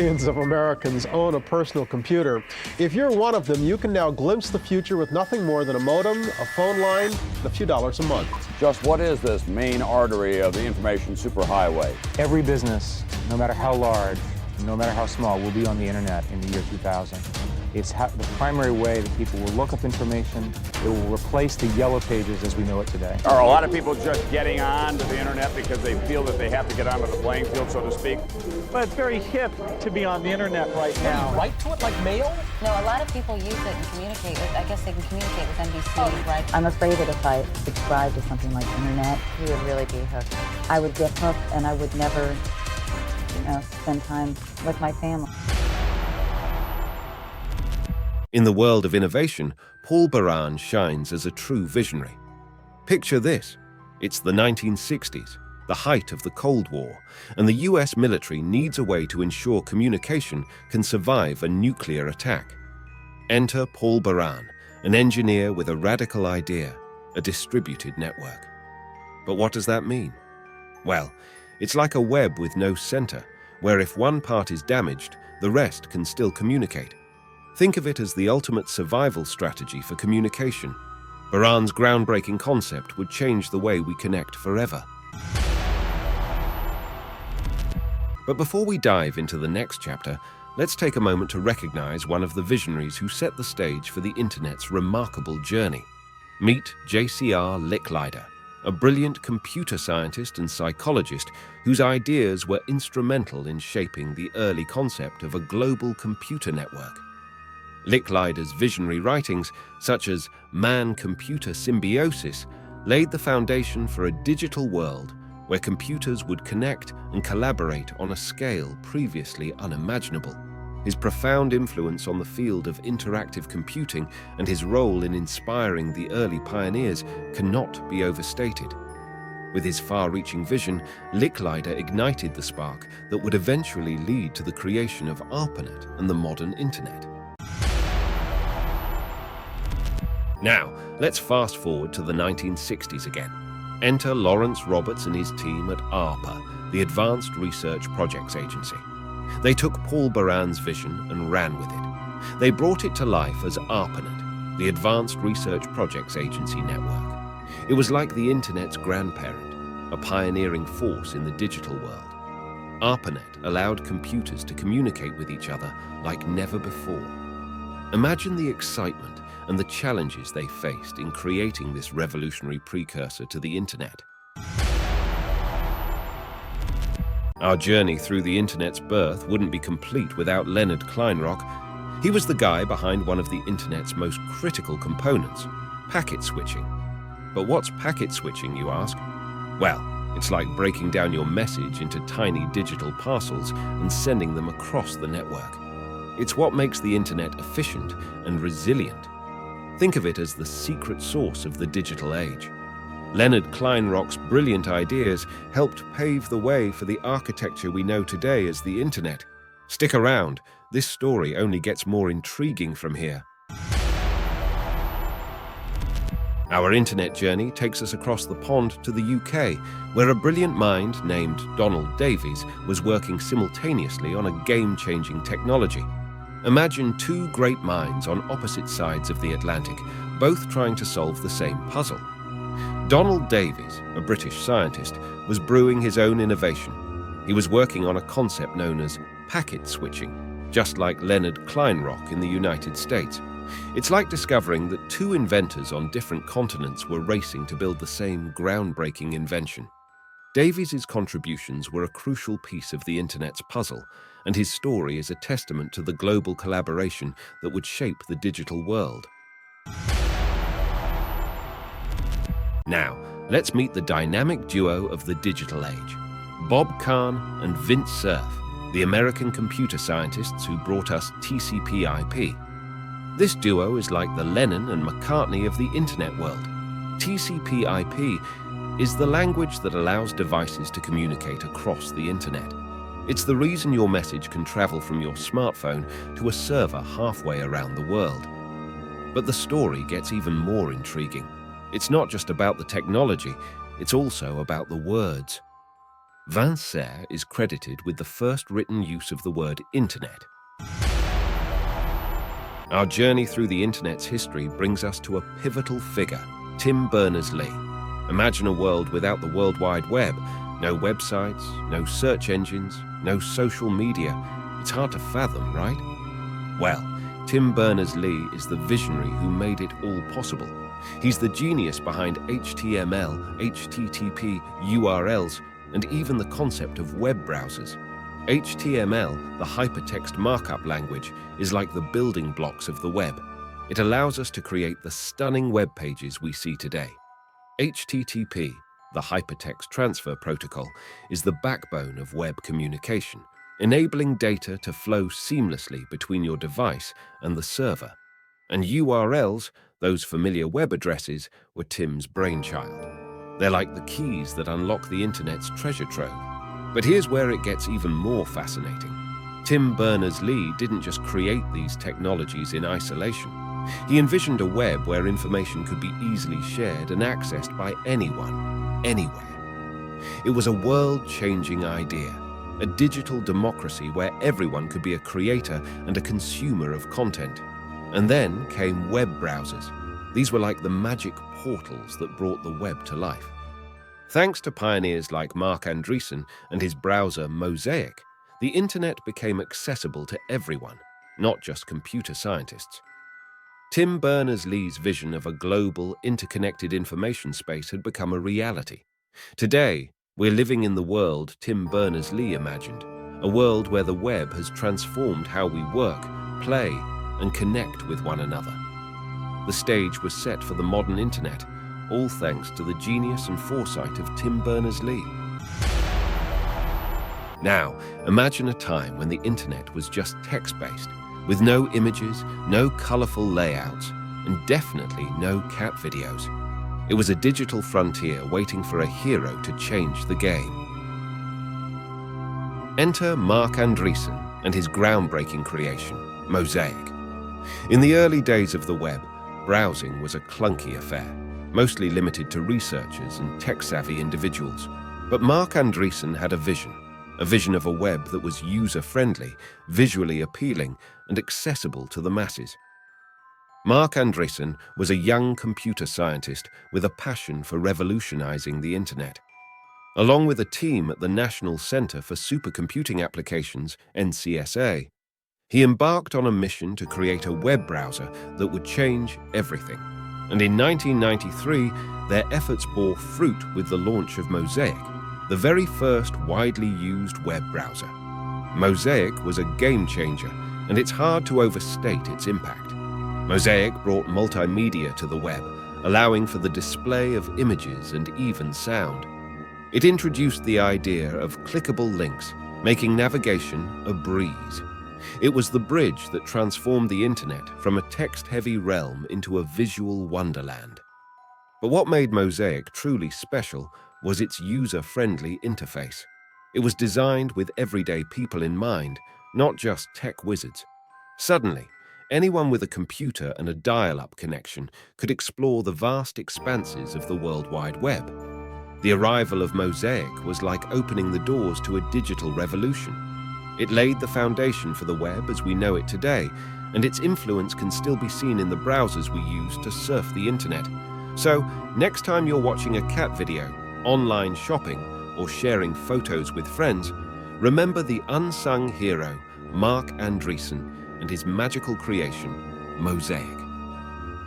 Millions of Americans own a personal computer. If you're one of them, you can now glimpse the future with nothing more than a modem, a phone line, and a few dollars a month. Just what is this main artery of the information superhighway? Every business, no matter how large, no matter how small, will be on the internet in the year 2000. It's the primary way that people will look up information. It will replace the yellow pages as we know it today. Are a lot of people just getting on to the internet because they feel that they have to get onto the playing field, so to speak? But it's very hip to be on the internet right now. Write to it like mail? No, a lot of people use it and communicate with, I guess they can communicate with NBC, right? I'm afraid that if I subscribed to something like internet, we would really be hooked. I would get hooked and I would never, spend time with my family. In the world of innovation, Paul Baran shines as a true visionary. Picture this. It's the 1960s, the height of the Cold War, and the US military needs a way to ensure communication can survive a nuclear attack. Enter Paul Baran, an engineer with a radical idea, a distributed network. But what does that mean? Well, it's like a web with no center, where if one part is damaged, the rest can still communicate. Think of it as the ultimate survival strategy for communication. Baran's groundbreaking concept would change the way we connect forever. But before we dive into the next chapter, let's take a moment to recognize one of the visionaries who set the stage for the internet's remarkable journey. Meet J.C.R. Licklider, a brilliant computer scientist and psychologist whose ideas were instrumental in shaping the early concept of a global computer network. Licklider's visionary writings, such as Man-Computer Symbiosis, laid the foundation for a digital world where computers would connect and collaborate on a scale previously unimaginable. His profound influence on the field of interactive computing and his role in inspiring the early pioneers cannot be overstated. With his far-reaching vision, Licklider ignited the spark that would eventually lead to the creation of ARPANET and the modern internet. Now, let's fast forward to the 1960s again. Enter Lawrence Roberts and his team at ARPA, the Advanced Research Projects Agency. They took Paul Baran's vision and ran with it. They brought it to life as ARPANET, the Advanced Research Projects Agency network. It was like the internet's grandparent, a pioneering force in the digital world. ARPANET allowed computers to communicate with each other like never before. Imagine the excitement and the challenges they faced in creating this revolutionary precursor to the internet. Our journey through the internet's birth wouldn't be complete without Leonard Kleinrock. He was the guy behind one of the internet's most critical components, packet switching. But what's packet switching, you ask? Well, it's like breaking down your message into tiny digital parcels and sending them across the network. It's what makes the internet efficient and resilient. Think of it as the secret sauce of the digital age. Leonard Kleinrock's brilliant ideas helped pave the way for the architecture we know today as the internet. Stick around, this story only gets more intriguing from here. Our internet journey takes us across the pond to the UK, where a brilliant mind named Donald Davies was working simultaneously on a game-changing technology. Imagine two great minds on opposite sides of the Atlantic, both trying to solve the same puzzle. Donald Davies, a British scientist, was brewing his own innovation. He was working on a concept known as packet switching, just like Leonard Kleinrock in the United States. It's like discovering that two inventors on different continents were racing to build the same groundbreaking invention. Davies's contributions were a crucial piece of the internet's puzzle, and his story is a testament to the global collaboration that would shape the digital world. Now, let's meet the dynamic duo of the digital age, Bob Kahn and Vint Cerf, the American computer scientists who brought us TCP/IP. This duo is like the Lennon and McCartney of the internet world. TCP/IP is the language that allows devices to communicate across the internet. It's the reason your message can travel from your smartphone to a server halfway around the world. But the story gets even more intriguing. It's not just about the technology, it's also about the words. Vint Cerf is credited with the first written use of the word internet. Our journey through the internet's history brings us to a pivotal figure, Tim Berners-Lee. Imagine a world without the World Wide Web. No websites, no search engines, no social media. It's hard to fathom, right? Well, Tim Berners-Lee is the visionary who made it all possible. He's the genius behind HTML, HTTP, URLs, and even the concept of web browsers. HTML, the hypertext markup language, is like the building blocks of the web. It allows us to create the stunning web pages we see today. HTTP, the hypertext transfer protocol, is the backbone of web communication, enabling data to flow seamlessly between your device and the server. And URLs, those familiar web addresses, were Tim's brainchild. They're like the keys that unlock the internet's treasure trove. But here's where it gets even more fascinating. Tim Berners-Lee didn't just create these technologies in isolation. He envisioned a web where information could be easily shared and accessed by anyone, anywhere. It was a world-changing idea, a digital democracy where everyone could be a creator and a consumer of content. And then came web browsers. These were like the magic portals that brought the web to life. Thanks to pioneers like Marc Andreessen and his browser Mosaic, the internet became accessible to everyone, not just computer scientists. Tim Berners-Lee's vision of a global, interconnected information space had become a reality. Today, we're living in the world Tim Berners-Lee imagined, a world where the web has transformed how we work, play, and connect with one another. The stage was set for the modern internet, all thanks to the genius and foresight of Tim Berners-Lee. Now, imagine a time when the internet was just text-based, with no images, no colorful layouts, and definitely no cat videos. It was a digital frontier waiting for a hero to change the game. Enter Marc Andreessen and his groundbreaking creation, Mosaic. In the early days of the web, browsing was a clunky affair, mostly limited to researchers and tech-savvy individuals. But Marc Andreessen had a vision of a web that was user-friendly, visually appealing, and accessible to the masses. Marc Andreessen was a young computer scientist with a passion for revolutionizing the internet. Along with a team at the National Center for Supercomputing Applications, NCSA, he embarked on a mission to create a web browser that would change everything. And in 1993, their efforts bore fruit with the launch of Mosaic, the very first widely used web browser. Mosaic was a game changer, and it's hard to overstate its impact. Mosaic brought multimedia to the web, allowing for the display of images and even sound. It introduced the idea of clickable links, making navigation a breeze. It was the bridge that transformed the internet from a text-heavy realm into a visual wonderland. But what made Mosaic truly special was its user-friendly interface. It was designed with everyday people in mind, not just tech wizards. Suddenly, anyone with a computer and a dial-up connection could explore the vast expanses of the World Wide Web. The arrival of Mosaic was like opening the doors to a digital revolution. It laid the foundation for the web as we know it today, and its influence can still be seen in the browsers we use to surf the internet. So, next time you're watching a cat video, online shopping, or sharing photos with friends, remember the unsung hero, Marc Andreessen, and his magical creation, Mosaic.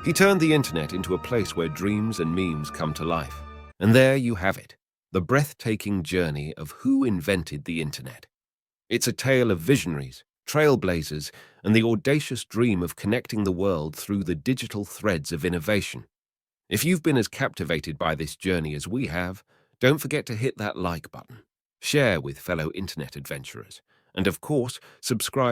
He turned the internet into a place where dreams and memes come to life. And there you have it, the breathtaking journey of who invented the internet. It's a tale of visionaries, trailblazers, and the audacious dream of connecting the world through the digital threads of innovation. If you've been as captivated by this journey as we have, don't forget to hit that like button, share with fellow internet adventurers, and of course, subscribe